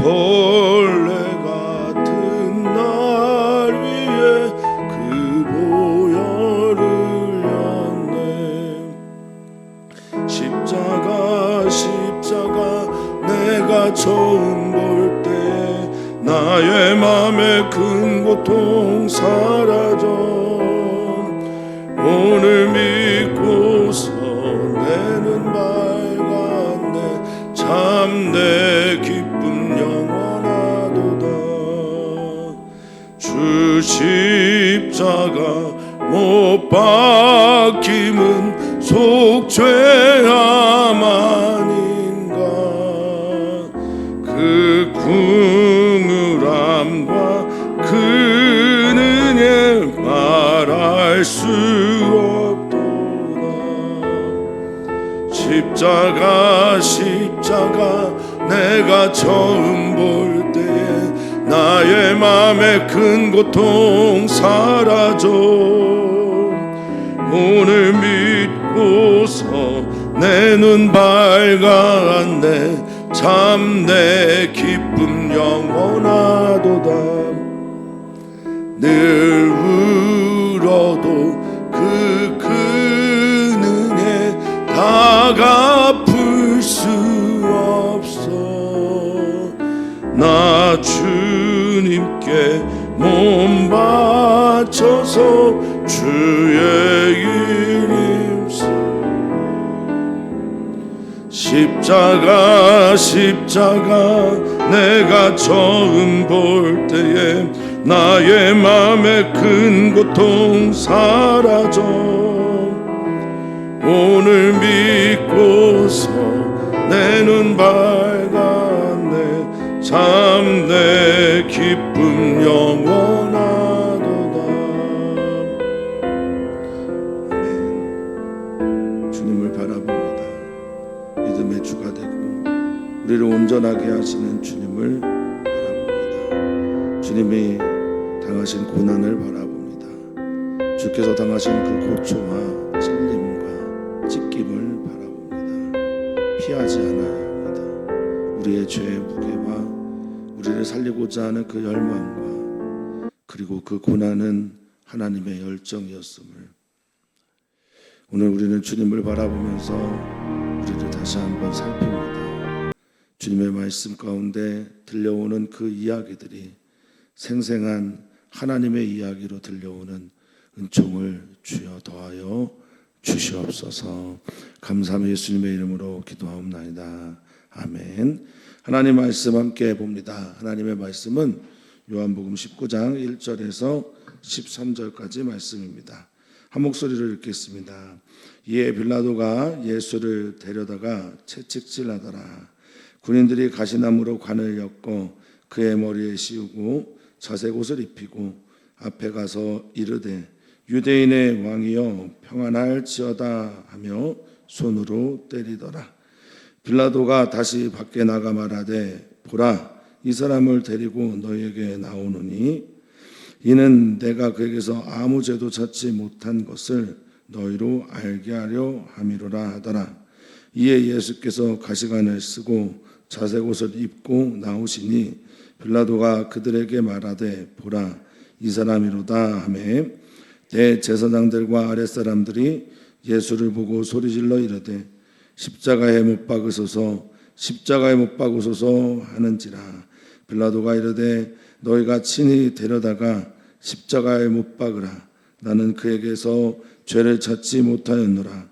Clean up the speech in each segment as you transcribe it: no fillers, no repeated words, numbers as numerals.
벌레 같은 날 위에 그 보혈을 흘렸네. 십자가 내가 처음 볼 때 나의 맘에 큰 고통 사라져. 오늘 믿고서 내는 밝았네. 참 내 기쁨 영원하도다. 주 십자가 못 박힘은 속죄함 아닌가. 그 궁울함과 그 은혜 말할 수 없도다. 십자가 내가 처음 볼 때에 나의 맘에 큰 고통 사라져. 오늘 믿고서 내 눈 밝았네. 참 내 기쁨 영원하도다. 늘 울어도 그 은혜 다 갚을 수 없어. 나 주님께 몸 바쳐서 주의 일 힘쓰. 십자가 내가 처음 볼 때에 나의 맘에 큰 고통 사라져. 오늘 믿고서 내 눈 밝았네. 참 내 기쁨 영원하도다. 아멘. 주님을 바라봅니다. 믿음의 주가 되고 우리를 온전하게 하시는 주님을 바라봅니다. 주님이 당하신 고난을 바라봅니다. 주께서 당하신 그 고초와 찔림과 찢김을 바라봅니다. 피하지 않아야 합니다. 우리의 죄의 무게와 우리를 살리고자 하는 그 열망과 그리고 그 고난은 하나님의 열정이었음을 오늘 우리는 주님을 바라보면서 우리를 다시 한번 살핍니다. 주님의 말씀 가운데 들려오는 그 이야기들이 생생한 하나님의 이야기로 들려오는 은총을 주여 더하여 주시옵소서. 감사함의 예수님의 이름으로 기도하옵나이다. 아멘. 하나님 말씀 함께 봅니다. 하나님의 말씀은 요한복음 19장 1절에서 13절까지 말씀입니다. 한 목소리로 읽겠습니다. 이에 빌라도가 예수를 데려다가 채찍질하더라. 군인들이 가시나무로 관을 엮어 그의 머리에 씌우고 자색옷을 입히고 앞에 가서 이르되 유대인의 왕이여 평안할지어다 하며 손으로 때리더라. 빌라도가 다시 밖에 나가 말하되 보라 이 사람을 데리고 너희에게 나오노니 이는 내가 그에게서 아무 죄도 찾지 못한 것을 너희로 알게 하려 함이로라 하더라. 이에 예수께서 가시관을 쓰고 자색옷을 입고 나오시니 빌라도가 그들에게 말하되 보라 이 사람이로다 하매 대제사장들과 아랫사람들이 예수를 보고 소리질러 이르되 십자가에 못 박으소서 십자가에 못 박으소서 하는지라. 빌라도가 이르되 너희가 친히 데려다가 십자가에 못 박으라. 나는 그에게서 죄를 찾지 못하였노라.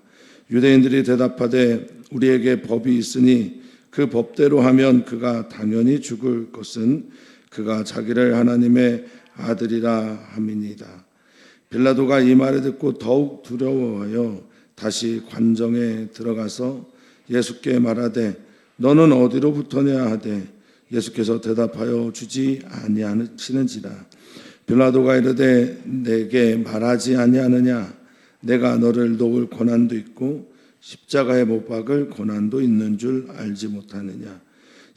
유대인들이 대답하되 우리에게 법이 있으니 그 법대로 하면 그가 당연히 죽을 것은 그가 자기를 하나님의 아들이라 함이니이다. 빌라도가 이 말을 듣고 더욱 두려워하여 다시 관정에 들어가서 예수께 말하되 너는 어디로부터냐 하되 예수께서 대답하여 주지 아니하시는지라. 빌라도가 이르되 내게 말하지 아니하느냐 내가 너를 놓을 고난도 있고 십자가에 못 박을 고난도 있는 줄 알지 못하느냐.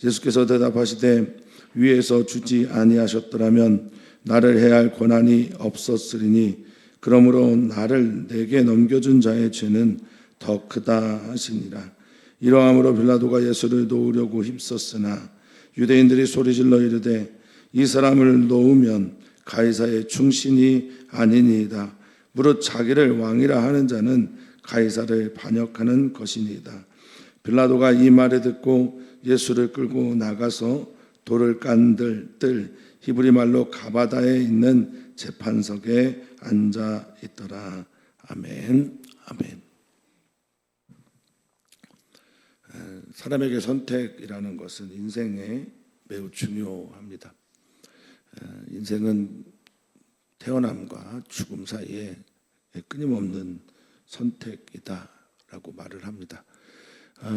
예수께서 대답하시되 위에서 주지 아니하셨더라면 나를 해할 고난이 없었으리니 그러므로 나를 내게 넘겨준 자의 죄는 더 크다 하시니라. 이러함으로 빌라도가 예수를 놓으려고 힘썼으나 유대인들이 소리질러 이르되 이 사람을 놓으면 가이사의 충신이 아니니이다. 무릇 자기를 왕이라 하는 자는 가이사를 반역하는 것이니이다. 빌라도가 이 말을 듣고 예수를 끌고 나가서 돌을 깐 뜰 히브리 말로 가바다에 있는 재판석에 앉아 있더라. 아멘. 아멘. 사람에게 선택이라는 것은 인생에 매우 중요합니다. 인생은 태어남과 죽음 사이에 끊임없는 선택이다라고 말을 합니다.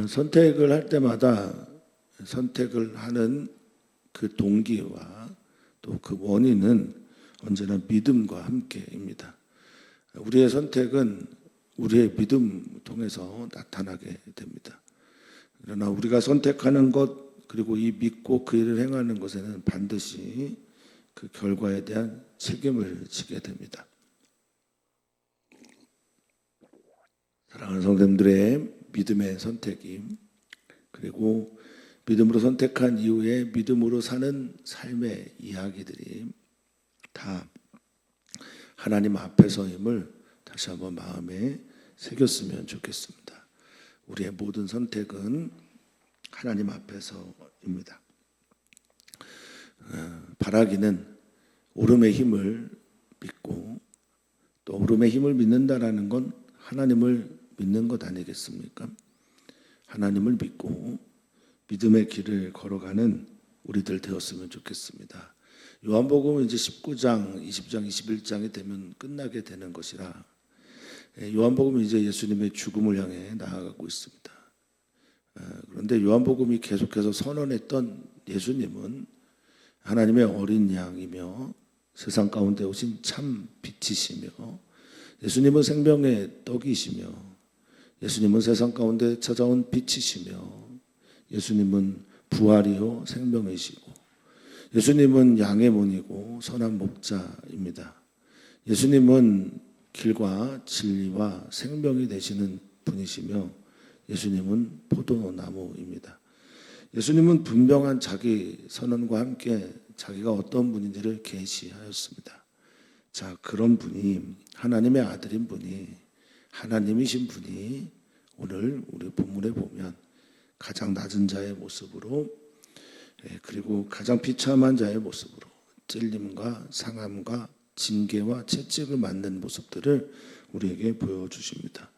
선택을 할 때마다 선택을 하는 그 동기와 또 그 원인은 언제나 믿음과 함께입니다. 우리의 선택은 우리의 믿음 통해서 나타나게 됩니다. 그러나 우리가 선택하는 것 그리고 이 믿고 그 일을 행하는 것에는 반드시 그 결과에 대한 책임을 지게 됩니다. 사랑하는 성도님들의 믿음의 선택이 그리고 믿음으로 선택한 이후에 믿음으로 사는 삶의 이야기들이 다 하나님 앞에서임을 다시 한번 마음에 새겼으면 좋겠습니다. 우리의 모든 선택은 하나님 앞에서입니다. 바라기는 오름의 힘을 믿고 또 오름의 힘을 믿는다라는 건 하나님을 믿는 것 아니겠습니까? 하나님을 믿고 믿음의 길을 걸어가는 우리들 되었으면 좋겠습니다. 요한복음은 이제 19장, 20장, 21장이 되면 끝나게 되는 것이라 요한복음은 이제 예수님의 죽음을 향해 나아가고 있습니다. 그런데 요한복음이 계속해서 선언했던 예수님은 하나님의 어린 양이며 세상 가운데 오신 참 빛이시며 예수님은 생명의 떡이시며 예수님은 세상 가운데 찾아온 빛이시며 예수님은 부활이요 생명이시고 예수님은 양의 문이고 선한 목자입니다. 예수님은 길과 진리와 생명이 되시는 분이시며 예수님은 포도나무입니다. 예수님은 분명한 자기 선언과 함께 자기가 어떤 분인지를 계시하였습니다. 자, 그런 분이 하나님의 아들인 분이 하나님이신 분이 오늘 우리 본문에 보면 가장 낮은 자의 모습으로 그리고 가장 비참한 자의 모습으로 찔림과 상함과 징계와 채찍을 맞는 모습들을 우리에게 보여주십니다.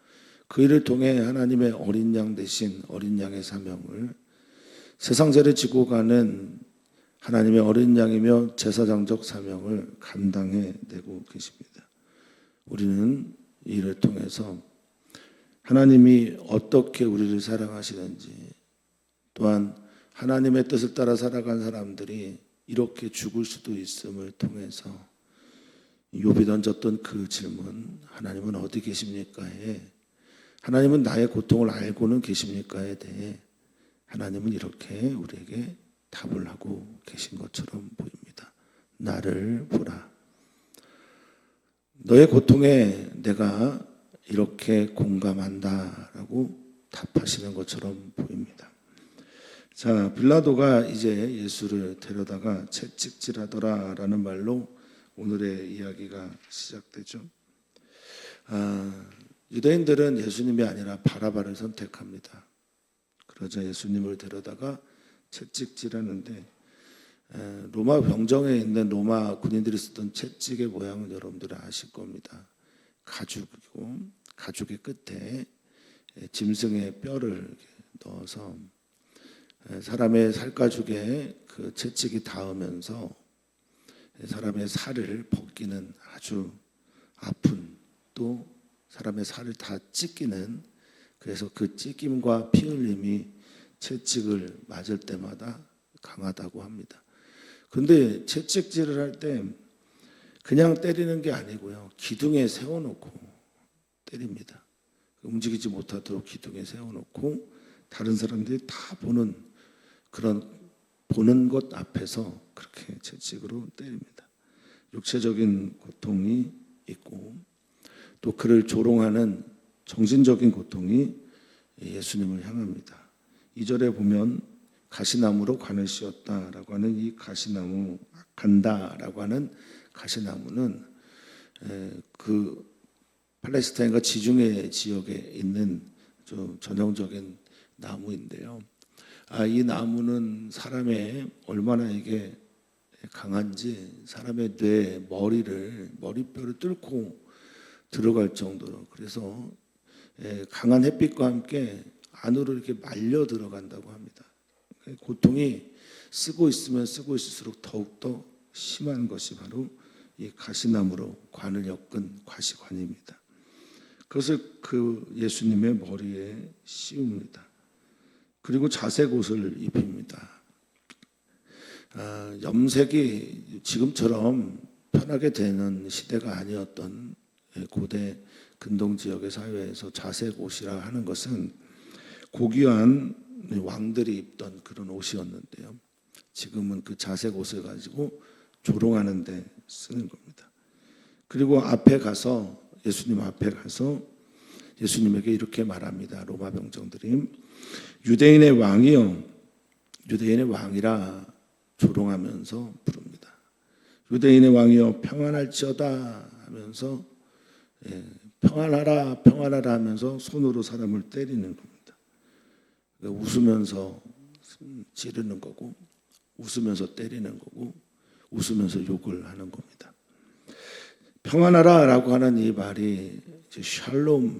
그 일을 통해 하나님의 어린 양 대신 어린 양의 사명을 세상 죄를 지고 가는 하나님의 어린 양이며 제사장적 사명을 감당해내고 계십니다. 우리는 이 일을 통해서 하나님이 어떻게 우리를 사랑하시는지 또한 하나님의 뜻을 따라 살아간 사람들이 이렇게 죽을 수도 있음을 통해서 욥이 던졌던 그 질문 하나님은 어디 계십니까에 하나님은 나의 고통을 알고는 계십니까에 대해 하나님은 이렇게 우리에게 답을 하고 계신 것처럼 보입니다. 나를 보라. 너의 고통에 내가 이렇게 공감한다라고 답하시는 것처럼 보입니다. 자, 빌라도가 이제 예수를 데려다가 채찍질하더라라는 말로 오늘의 이야기가 시작되죠. 유대인들은 예수님이 아니라 바라바를 선택합니다. 그러자 예수님을 데려다가 채찍질하는데 로마 병정에 있는 로마 군인들이 쓰던 채찍의 모양은 여러분들은 아실 겁니다. 가죽이고 가죽의 끝에 짐승의 뼈를 넣어서 사람의 살가죽에 그 채찍이 닿으면서 사람의 살을 벗기는 아주 아픈 또 사람의 살을 다 찢기는 그래서 그 찢김과 피 흘림이 채찍을 맞을 때마다 강하다고 합니다. 그런데 채찍질을 할 때 그냥 때리는 게 아니고요. 기둥에 세워놓고 때립니다. 움직이지 못하도록 기둥에 세워놓고 다른 사람들이 다 보는 그런 보는 것 앞에서 그렇게 채찍으로 때립니다. 육체적인 고통이 있고 또 그를 조롱하는 정신적인 고통이 예수님을 향합니다. 2절에 보면 가시나무로 관을 씌웠다라고 하는 이 가시나무, 간다라고 하는 가시나무는 그 팔레스타인과 지중해 지역에 있는 좀 전형적인 나무인데요. 이 나무는 사람의 얼마나 이게 강한지 사람의 뇌, 머리뼈를 뚫고 들어갈 정도로, 그래서 강한 햇빛과 함께 안으로 이렇게 말려 들어간다고 합니다. 고통이 쓰고 있으면 쓰고 있을수록 더욱더 심한 것이 바로 이 가시나무로 관을 엮은 가시관입니다. 그것을 그 예수님의 머리에 씌웁니다. 그리고 자색 옷을 입힙니다. 염색이 지금처럼 편하게 되는 시대가 아니었던 고대 근동 지역의 사회에서 자색 옷이라 하는 것은 고귀한 왕들이 입던 그런 옷이었는데요. 지금은 그 자색 옷을 가지고 조롱하는 데 쓰는 겁니다. 그리고 예수님 앞에 가서 예수님에게 이렇게 말합니다. 로마 병정들이 유대인의 왕이여, 유대인의 왕이라 조롱하면서 부릅니다. 유대인의 왕이여 평안할지어다 하면서 평안하라 평안하라 하면서 손으로 사람을 때리는 겁니다. 웃으면서 찌르는 거고, 웃으면서 때리는 거고, 웃으면서 욕을 하는 겁니다. 평안하라라고 하는 이 말이 샬롬에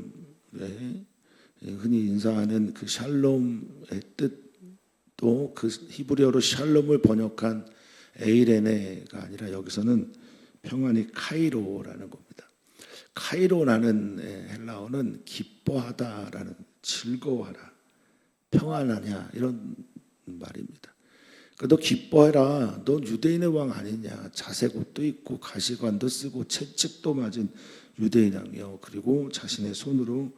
흔히 인사하는 그 샬롬의 뜻도 그 히브리어로 샬롬을 번역한 에이레네가 아니라 여기서는 평안이 카이로라는 겁니다. 카이로라는 헬라어는 기뻐하다라는, 즐거워하라, 평안하냐 이런 말입니다. 너 기뻐해라. 너 유대인의 왕 아니냐. 자색 옷도 입고 가시관도 쓰고 채찍도 맞은 유대인 왕이요. 그리고 자신의 손으로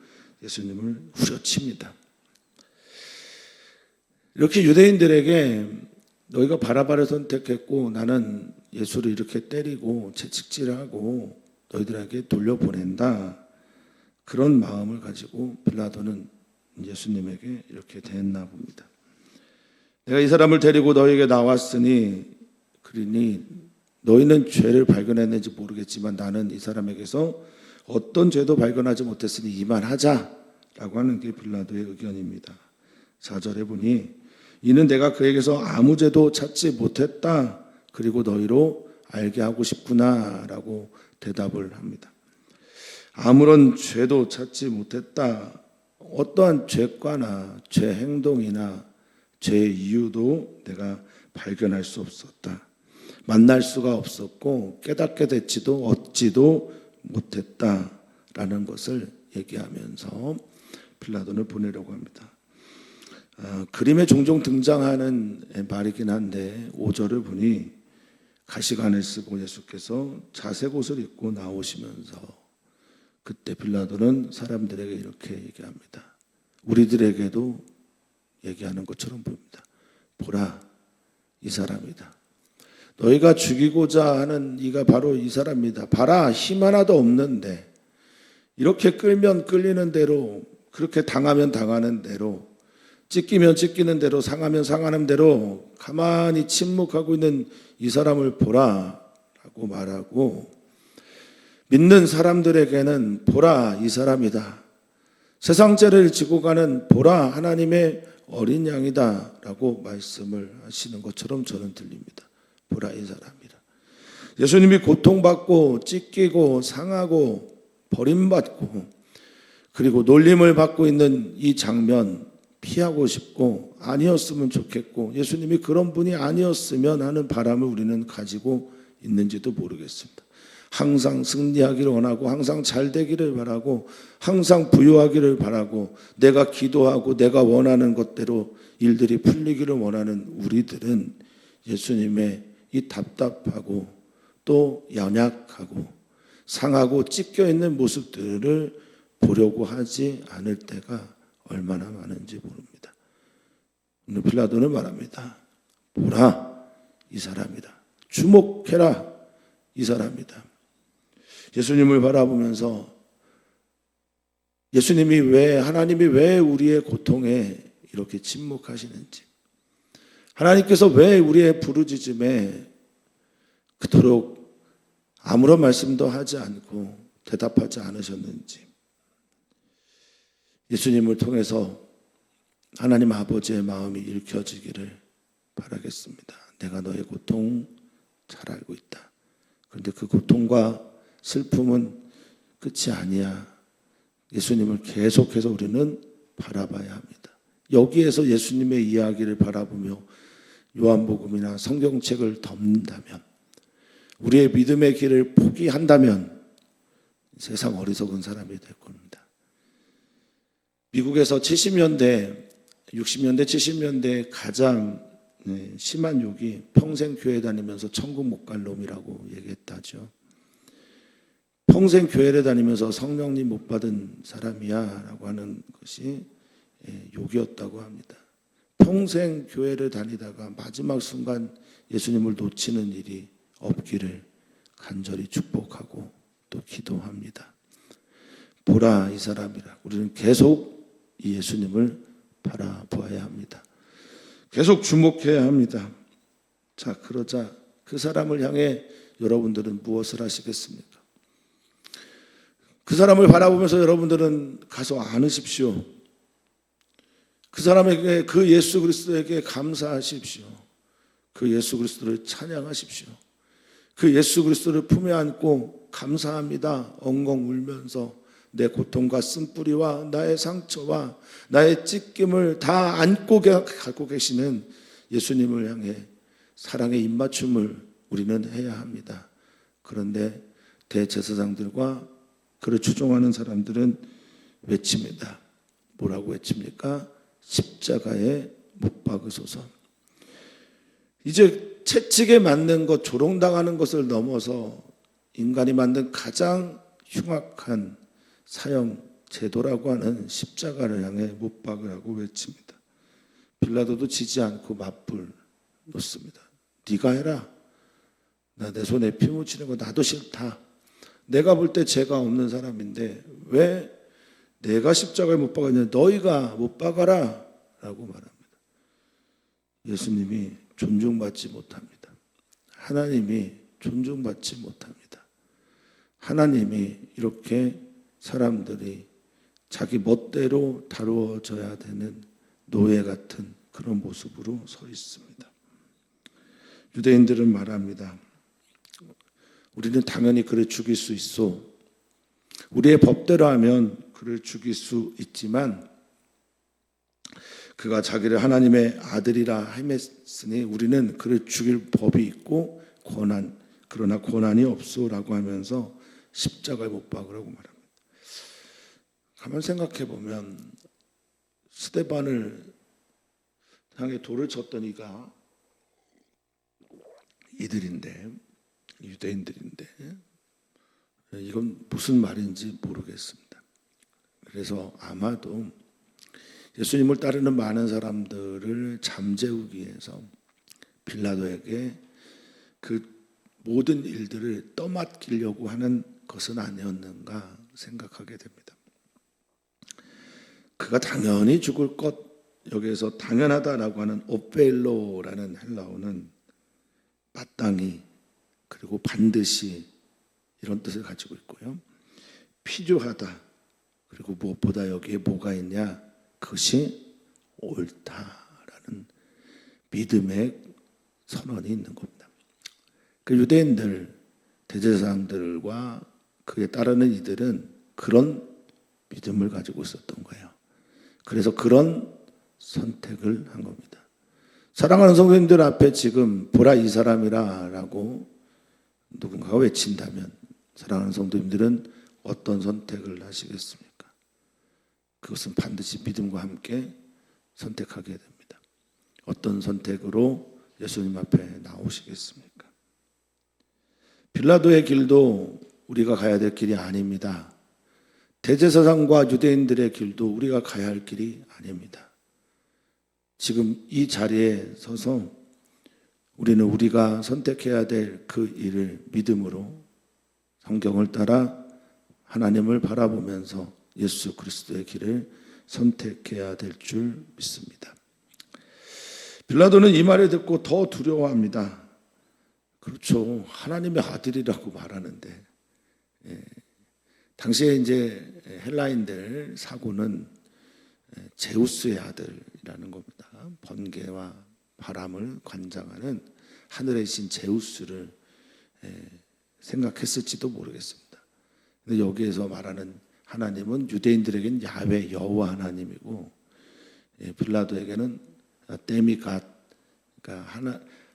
예수님을 후려칩니다. 이렇게 유대인들에게 너희가 바라바를 선택했고 나는 예수를 이렇게 때리고 채찍질하고 너희들에게 돌려보낸다. 그런 마음을 가지고 빌라도는 예수님에게 이렇게 대했나 봅니다. 내가 이 사람을 데리고 너에게 나왔으니 그러니 너희는 죄를 발견했는지 모르겠지만 나는 이 사람에게서 어떤 죄도 발견하지 못했으니 이만하자라고 하는 게 빌라도의 의견입니다. 4절에 보니 이는 내가 그에게서 아무 죄도 찾지 못했다. 그리고 너희로 알게 하고 싶구나라고 대답을 합니다. 아무런 죄도 찾지 못했다. 어떠한 죄과나 죄 행동이나 죄의 이유도 내가 발견할 수 없었다. 만날 수가 없었고 깨닫게 됐지도 얻지도 못했다라는 것을 얘기하면서 빌라도를 보내려고 합니다. 그림에 종종 등장하는 말이긴 한데 5절을 보니 가시관을 쓰고 예수께서 자색 옷을 입고 나오시면서 그때 빌라도는 사람들에게 이렇게 얘기합니다. 우리들에게도 얘기하는 것처럼 보입니다. 보라, 이 사람이다. 너희가 죽이고자 하는 이가 바로 이 사람이다. 봐라, 힘 하나도 없는데 이렇게 끌면 끌리는 대로, 그렇게 당하면 당하는 대로, 찢기면 찢기는 대로, 상하면 상하는 대로 가만히 침묵하고 있는 이 사람을 보라 라고 말하고, 믿는 사람들에게는 보라, 이 사람이다. 세상 죄를 지고 가는 보라, 하나님의 어린 양이다 라고 말씀을 하시는 것처럼 저는 들립니다. 보라, 이 사람이라. 예수님이 고통받고 찢기고 상하고 버림받고 그리고 놀림을 받고 있는 이 장면 피하고 싶고 아니었으면 좋겠고 예수님이 그런 분이 아니었으면 하는 바람을 우리는 가지고 있는지도 모르겠습니다. 항상 승리하기를 원하고 항상 잘 되기를 바라고 항상 부유하기를 바라고 내가 기도하고 내가 원하는 것대로 일들이 풀리기를 원하는 우리들은 예수님의 이 답답하고 또 연약하고 상하고 찢겨있는 모습들을 보려고 하지 않을 때가 얼마나 많은지 모릅니다. 오늘 빌라도는 말합니다. 보라, 이 사람이다. 주목해라, 이 사람이다. 예수님을 바라보면서 하나님이 왜 우리의 고통에 이렇게 침묵하시는지, 하나님께서 왜 우리의 부르짖음에 그토록 아무런 말씀도 하지 않고 대답하지 않으셨는지, 예수님을 통해서 하나님 아버지의 마음이 읽혀지기를 바라겠습니다. 내가 너의 고통 잘 알고 있다. 그런데 그 고통과 슬픔은 끝이 아니야. 예수님을 계속해서 우리는 바라봐야 합니다. 여기에서 예수님의 이야기를 바라보며 요한복음이나 성경책을 덮는다면, 우리의 믿음의 길을 포기한다면 세상 어리석은 사람이 될 겁니다. 미국에서 70년대, 60년대, 70년대 가장 심한 욕이 평생 교회 다니면서 천국 못 갈 놈이라고 얘기했다죠. 평생 교회를 다니면서 성령님 못 받은 사람이야 라고 하는 것이 욕이었다고 합니다. 평생 교회를 다니다가 마지막 순간 예수님을 놓치는 일이 없기를 간절히 축복하고 또 기도합니다. 보라 이 사람이라. 우리는 계속 이 예수님을 바라보아야 합니다. 계속 주목해야 합니다. 자, 그러자 그 사람을 향해 여러분들은 무엇을 하시겠습니까? 그 사람을 바라보면서 여러분들은 가서 안으십시오. 그 사람에게, 그 예수 그리스도에게 감사하십시오. 그 예수 그리스도를 찬양하십시오. 그 예수 그리스도를 품에 안고 감사합니다 엉엉 울면서 내 고통과 쓴뿌리와 나의 상처와 나의 찢김을 다 안고 갖고 계시는 예수님을 향해 사랑의 입맞춤을 우리는 해야 합니다. 그런데 대제사장들과 그를 추종하는 사람들은 외칩니다. 뭐라고 외칩니까? 십자가에 못 박으소서. 이제 채찍에 맞는 것, 조롱당하는 것을 넘어서 인간이 만든 가장 흉악한 사형 제도라고 하는 십자가를 향해 못 박으라고 외칩니다. 빌라도도 지지 않고 맞불 놓습니다. 네가 해라. 나 내 손에 피 묻히는 거 나도 싫다. 내가 볼 때 죄가 없는 사람인데 왜 내가 십자가에 못 박았냐? 너희가 못 박아라 라고 말합니다. 예수님이 존중받지 못합니다. 하나님이 존중받지 못합니다. 하나님이 이렇게 사람들이 자기 멋대로 다루어져야 되는 노예 같은 그런 모습으로 서 있습니다. 유대인들은 말합니다. 우리는 당연히 그를 죽일 수 있어. 우리의 법대로 하면 그를 죽일 수 있지만 그가 자기를 하나님의 아들이라 헤맸으니 우리는 그를 죽일 법이 있고 그러나 권한이 없소라고 하면서 십자가에 못 박으라고 말합니다. 가만 생각해 보면 스데반을 향해 돌을 쳤던 이가 이들인데, 유대인들인데 이건 무슨 말인지 모르겠습니다. 그래서 아마도 예수님을 따르는 많은 사람들을 잠재우기 위해서 빌라도에게 그 모든 일들을 떠맡기려고 하는 것은 아니었는가 생각하게 됩니다. 그가 당연히 죽을 것, 여기에서 당연하다라고 하는 오펠로라는 헬라어는 마땅히 그리고 반드시 이런 뜻을 가지고 있고요. 필요하다. 그리고 무엇보다 여기에 뭐가 있냐? 그것이 옳다라는 믿음의 선언이 있는 겁니다. 그 유대인들, 대제사장들과 그에 따르는 이들은 그런 믿음을 가지고 있었던 거예요. 그래서 그런 선택을 한 겁니다. 사랑하는 성도님들 앞에 지금 보라 이 사람이라 라고 누군가가 외친다면 사랑하는 성도님들은 어떤 선택을 하시겠습니까? 그것은 반드시 믿음과 함께 선택하게 됩니다. 어떤 선택으로 예수님 앞에 나오시겠습니까? 빌라도의 길도 우리가 가야 될 길이 아닙니다. 대제사장과 유대인들의 길도 우리가 가야 할 길이 아닙니다. 지금 이 자리에 서서 우리는 우리가 선택해야 될 그 일을 믿음으로 성경을 따라 하나님을 바라보면서 예수 그리스도의 길을 선택해야 될 줄 믿습니다. 빌라도는 이 말을 듣고 더 두려워합니다. 그렇죠. 하나님의 아들이라고 말하는데, 당시에 이제 헬라인들 사고는 제우스의 아들이라는 겁니다. 번개와 바람을 관장하는 하늘의 신 제우스를 생각했을지도 모르겠습니다. 근데 여기에서 말하는 하나님은 유대인들에게는 야훼 여호와 하나님이고, 빌라도에게는 데미갓, 그러니까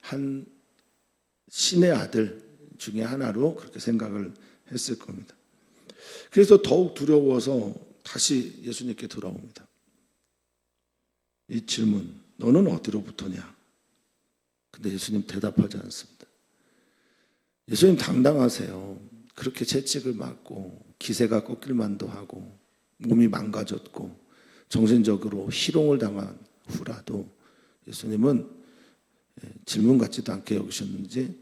한 신의 아들 중에 하나로 그렇게 생각을 했을 겁니다. 그래서 더욱 두려워서 다시 예수님께 돌아옵니다. 이 질문, 너는 어디로부터냐? 근데 예수님 대답하지 않습니다. 예수님 당당하세요. 그렇게 채찍을 맞고 기세가 꺾일 만도 하고 몸이 망가졌고 정신적으로 희롱을 당한 후라도 예수님은 질문 같지도 않게 여기셨는지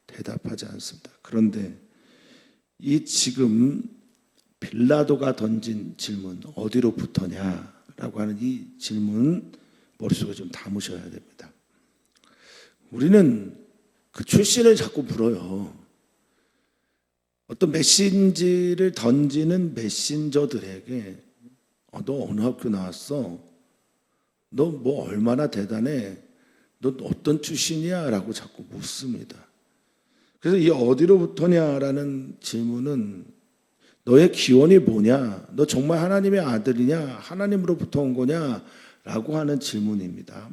대답하지 않습니다. 그런데 이 지금 빌라도가 던진 질문, 어디로부터냐라고 하는 이 질문 머릿속에 좀 담으셔야 됩니다. 우리는 그 출신을 자꾸 물어요. 어떤 메시지를 던지는 메신저들에게 너 어느 학교 나왔어? 너 뭐 얼마나 대단해? 너 어떤 출신이야? 라고 자꾸 묻습니다. 그래서 이 어디로부터냐라는 질문은 너의 기원이 뭐냐? 너 정말 하나님의 아들이냐? 하나님으로부터 온 거냐? 라고 하는 질문입니다.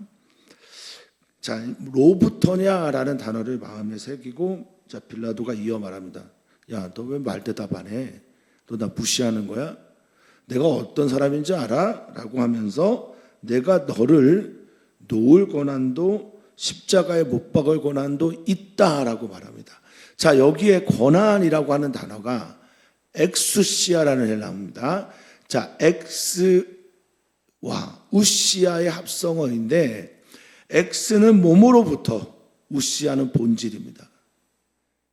자, 로부터냐라는 단어를 마음에 새기고, 자, 빌라도가 이어 말합니다. 야, 너 왜 말 대답 안 해? 너 나 무시하는 거야? 내가 어떤 사람인지 알아? 라고 하면서 내가 너를 놓을 권한도 십자가에 못 박을 권한도 있다라고 말합니다. 자, 여기에 권한이라고 하는 단어가 엑수시아라는 헬라어입니다. 자, 엑스와 우시아의 합성어인데, 엑스는 몸으로부터, 우시아는 본질입니다.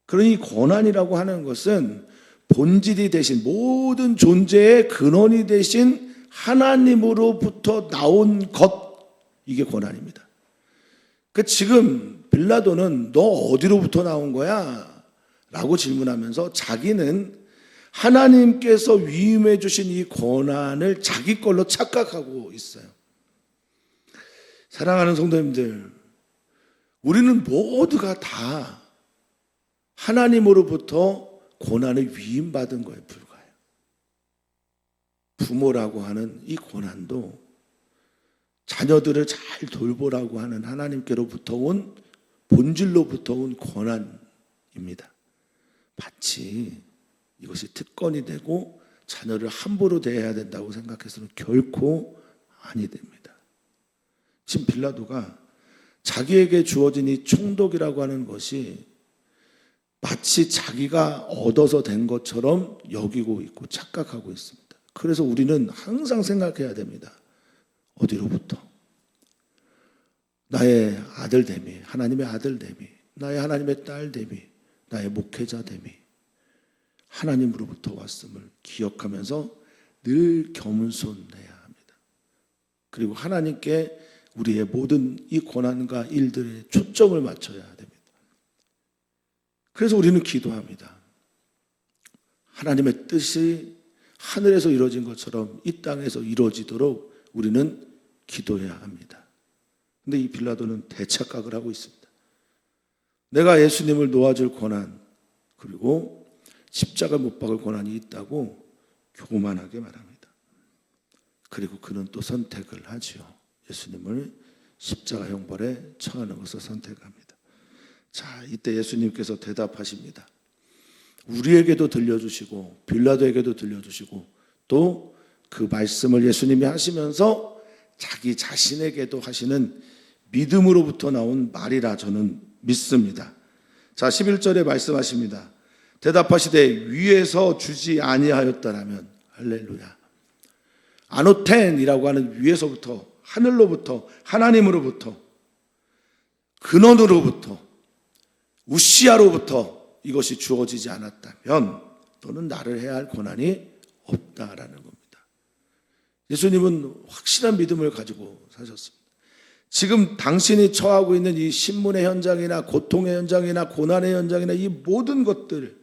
그러니 권한이라고 하는 것은 본질이 되신, 모든 존재의 근원이 되신 하나님으로부터 나온 것, 이게 권한입니다. 그 지금 빌라도는 너 어디로부터 나온 거야? 라고 질문하면서 자기는 하나님께서 위임해 주신 이 권한을 자기 걸로 착각하고 있어요. 사랑하는 성도님들, 우리는 모두가 다 하나님으로부터 권한을 위임받은 거에 불과해요. 부모라고 하는 이 권한도 자녀들을 잘 돌보라고 하는 하나님께로부터 온, 본질로부터 온 권한입니다. 마치 이것이 특권이 되고 자녀를 함부로 대해야 된다고 생각해서는 결코 아니 됩니다. 지금 빌라도가 자기에게 주어진 이 총독이라고 하는 것이 마치 자기가 얻어서 된 것처럼 여기고 있고 착각하고 있습니다. 그래서 우리는 항상 생각해야 됩니다. 어디로부터? 나의 아들 됨이, 하나님의 아들 됨이, 나의 하나님의 딸 됨이, 나의 목회자 됨이 하나님으로부터 왔음을 기억하면서 늘 겸손해야 합니다. 그리고 하나님께 우리의 모든 이 고난과 일들에 초점을 맞춰야 됩니다. 그래서 우리는 기도합니다. 하나님의 뜻이 하늘에서 이루어진 것처럼 이 땅에서 이루어지도록 우리는 기도해야 합니다. 근데 이 빌라도는 대착각을 하고 있습니다. 내가 예수님을 놓아줄 권한, 그리고 십자가 못 박을 권한이 있다고 교만하게 말합니다. 그리고 그는 또 선택을 하지요. 예수님을 십자가 형벌에 처하는 것을 선택합니다. 자, 이때 예수님께서 대답하십니다. 우리에게도 들려주시고 빌라도에게도 들려주시고 또 그 말씀을 예수님이 하시면서 자기 자신에게도 하시는 믿음으로부터 나온 말이라 저는 믿습니다. 자, 11절에 말씀하십니다. 대답하시되 위에서 주지 아니하였더라면, 할렐루야, 아노텐이라고 하는 위에서부터, 하늘로부터, 하나님으로부터, 근원으로부터, 우시아로부터 이것이 주어지지 않았다면 너는 나를 해야 할 권한이 없다라는 겁니다. 예수님은 확실한 믿음을 가지고 사셨습니다. 지금 당신이 처하고 있는 이 신문의 현장이나 고통의 현장이나 고난의 현장이나 이 모든 것들,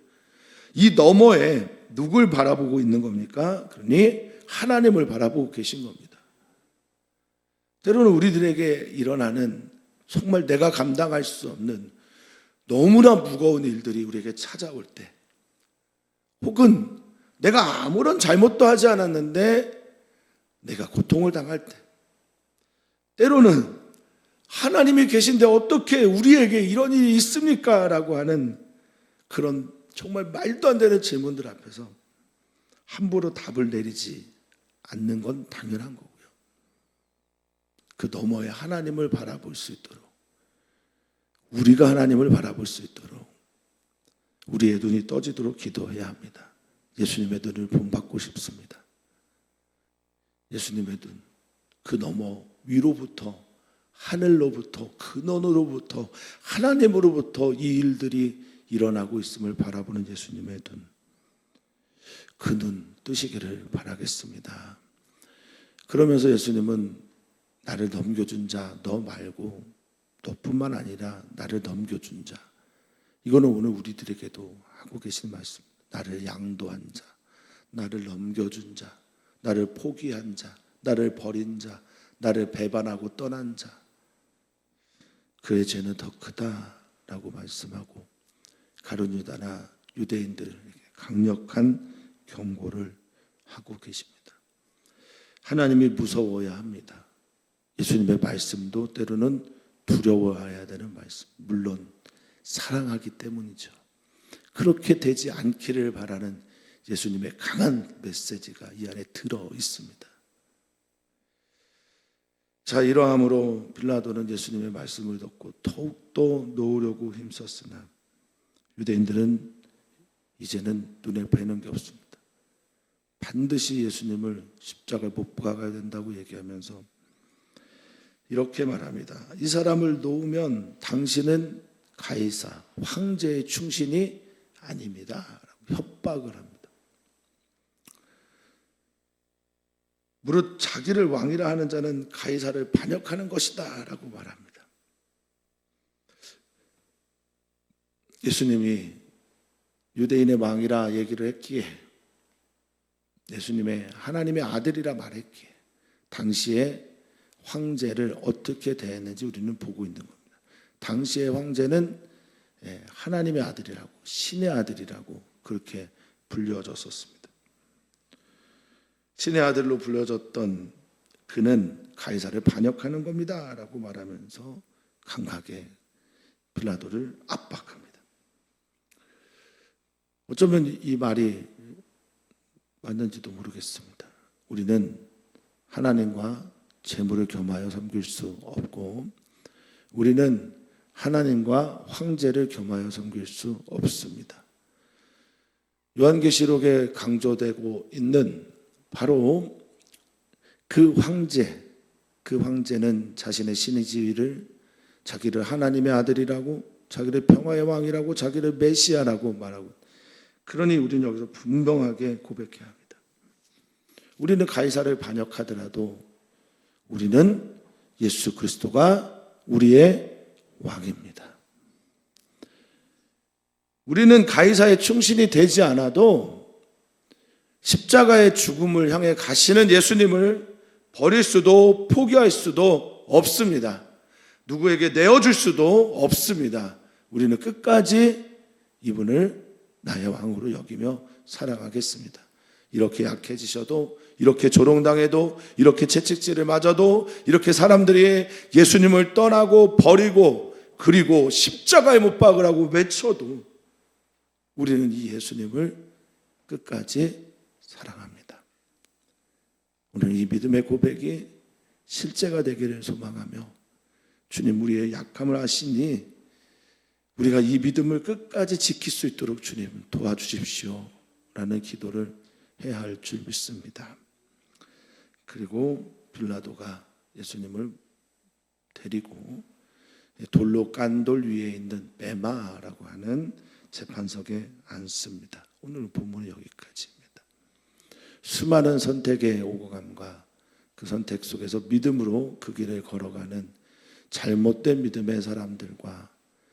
이 너머에 누굴 바라보고 있는 겁니까? 그러니 하나님을 바라보고 계신 겁니다. 때로는 우리들에게 일어나는 정말 내가 감당할 수 없는 너무나 무거운 일들이 우리에게 찾아올 때, 혹은 내가 아무런 잘못도 하지 않았는데 내가 고통을 당할 때, 때로는 하나님이 계신데 어떻게 우리에게 이런 일이 있습니까? 라고 하는 그런 정말 말도 안 되는 질문들 앞에서 함부로 답을 내리지 않는 건 당연한 거고요. 그 너머에 하나님을 바라볼 수 있도록, 우리가 하나님을 바라볼 수 있도록 우리의 눈이 떠지도록 기도해야 합니다. 예수님의 눈을 본받고 싶습니다. 예수님의 눈, 그 너머 위로부터, 하늘로부터, 근원으로부터, 하나님으로부터 이 일들이 일어나고 있음을 바라보는 예수님의 눈, 그 눈 뜨시기를 바라겠습니다. 그러면서 예수님은 나를 넘겨준 자, 너 말고, 너뿐만 아니라 나를 넘겨준 자, 이거는 오늘 우리들에게도 하고 계신 말씀. 나를 양도한 자, 나를 넘겨준 자, 나를 포기한 자, 나를 버린 자, 나를 배반하고 떠난 자, 그의 죄는 더 크다라고 말씀하고 가룟 유다나 유대인들에게 강력한 경고를 하고 계십니다. 하나님이 무서워야 합니다. 예수님의 말씀도 때로는 두려워해야 되는 말씀, 물론 사랑하기 때문이죠. 그렇게 되지 않기를 바라는 예수님의 강한 메시지가 이 안에 들어 있습니다. 자, 이러함으로 빌라도는 예수님의 말씀을 듣고 더욱더 놓으려고 힘썼으나 유대인들은 이제는 눈에 뵈는 게 없습니다. 반드시 예수님을 십자가에 못 박아야 된다고 얘기하면서 이렇게 말합니다. 이 사람을 놓으면 당신은 가이사 황제의 충신이 아닙니다. 협박을 합니다. 무릇 자기를 왕이라 하는 자는 가이사를 반역하는 것이다 라고 말합니다. 예수님이 유대인의 왕이라 얘기를 했기에, 예수님의 하나님의 아들이라 말했기에 당시에 황제를 어떻게 대했는지 우리는 보고 있는 겁니다. 당시의 황제는 하나님의 아들이라고, 신의 아들이라고 그렇게 불려졌었습니다. 신의 아들로 불려졌던 그는 가이사를 반역하는 겁니다 라고 말하면서 강하게 빌라도를 압박합니다. 어쩌면 이 말이 맞는지도 모르겠습니다. 우리는 하나님과 재물을 겸하여 섬길 수 없고, 우리는 하나님과 황제를 겸하여 섬길 수 없습니다. 요한계시록에 강조되고 있는 바로 그 황제는 자신의 신의 지위를, 자기를 하나님의 아들이라고, 자기를 평화의 왕이라고, 자기를 메시아라고 말하고, 그러니 우리는 여기서 분명하게 고백해야 합니다. 우리는 가이사를 반역하더라도 우리는 예수 그리스도가 우리의 왕입니다. 우리는 가이사의 충신이 되지 않아도 십자가의 죽음을 향해 가시는 예수님을 버릴 수도 포기할 수도 없습니다. 누구에게 내어줄 수도 없습니다. 우리는 끝까지 이분을 나의 왕으로 여기며 사랑하겠습니다. 이렇게 약해지셔도, 이렇게 조롱당해도, 이렇게 채찍질을 맞아도, 이렇게 사람들이 예수님을 떠나고 버리고 그리고 십자가에 못 박으라고 외쳐도 우리는 이 예수님을 끝까지 사랑합니다. 오늘 이 믿음의 고백이 실제가 되기를 소망하며, 주님 우리의 약함을 아시니 우리가 이 믿음을 끝까지 지킬 수 있도록 주님 도와주십시오 라는 기도를 해야 할 줄 믿습니다. 그리고 빌라도가 예수님을 데리고 돌로 깐 돌 위에 있는 베마라고 하는 재판석에 앉습니다. 오늘 본문은 여기까지입니다. 수많은 선택의 오고 감과 그 선택 속에서 믿음으로 그 길을 걸어가는 잘못된 믿음의 사람들과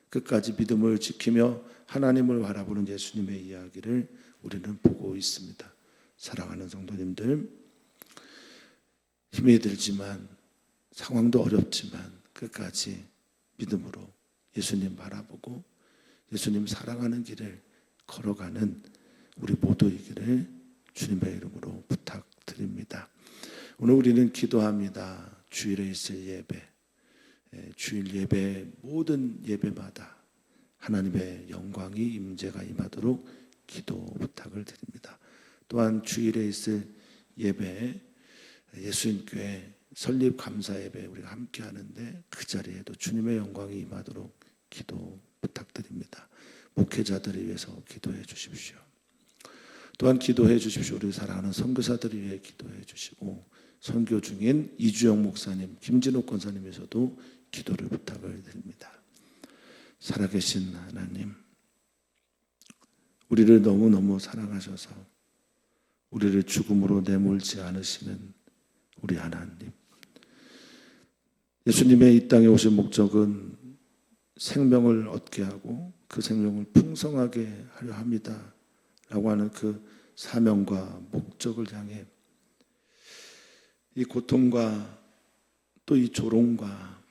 끝까지 믿음을 지키며 하나님을 바라보는 예수님의 이야기를 우리는 보고 있습니다. 사랑하는 성도님들, 힘이 들지만 상황도 어렵지만 끝까지 믿음으로 예수님 바라보고 예수님 사랑하는 길을 걸어가는 우리 모두이기를 주님의 이름으로 부탁드립니다. 오늘 우리는 기도합니다. 주일에 있을 예배, 주일 예배 모든 예배마다 하나님의 영광이 임재가 임하도록 기도 부탁을 드립니다. 또한 주일에 있을 예배, 예수님교회 설립 감사 예배 우리가 함께 하는데 그 자리에도 주님의 영광이 임하도록 기도 부탁드립니다. 목회자들을 위해서 기도해 주십시오. 또한 기도해 주십시오. 우리 사랑하는 선교사들을 위해 기도해 주시고 선교 중인 이주영 목사님, 김진옥 권사님에서도 기도를 부탁을 드립니다. 살아계신 하나님, 우리를 너무너무 사랑하셔서 우리를 죽음으로 내몰지 않으시는 우리 하나님, 예수님의 이 땅에 오신 목적은 생명을 얻게 하고 그 생명을 풍성하게 하려 합니다 라고 하는 그 사명과 목적을 향해 이 고통과 또 이 조롱과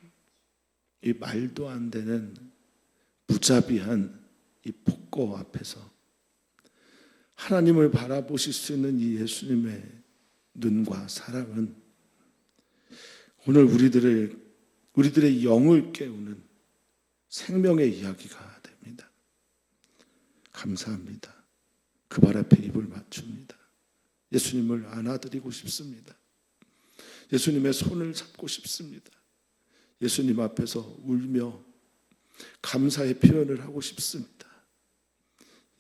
이 말도 안 되는 무자비한 이 폭거 앞에서 하나님을 바라보실 수 있는 이 예수님의 눈과 사랑은 오늘 우리들의 영을 깨우는 생명의 이야기가 됩니다. 감사합니다. 그 발 앞에 입을 맞춥니다. 예수님을 안아드리고 싶습니다. 예수님의 손을 잡고 싶습니다. 예수님 앞에서 울며 감사의 표현을 하고 싶습니다.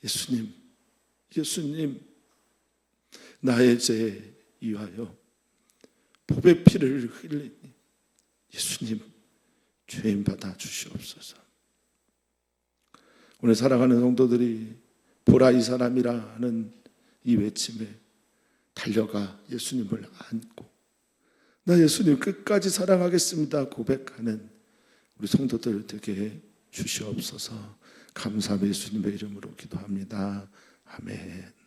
예수님, 나의 죄에 이하여 보배 피를 흘리니 예수님 죄인 받아 주시옵소서. 오늘 사랑하는 성도들이 보라 이 사람이라 하는 이 외침에 달려가 예수님을 안고 나 예수님 끝까지 사랑하겠습니다 고백하는 우리 성도들 되게 주시옵소서. 감사함의 예수님의 이름으로 기도합니다. 아멘.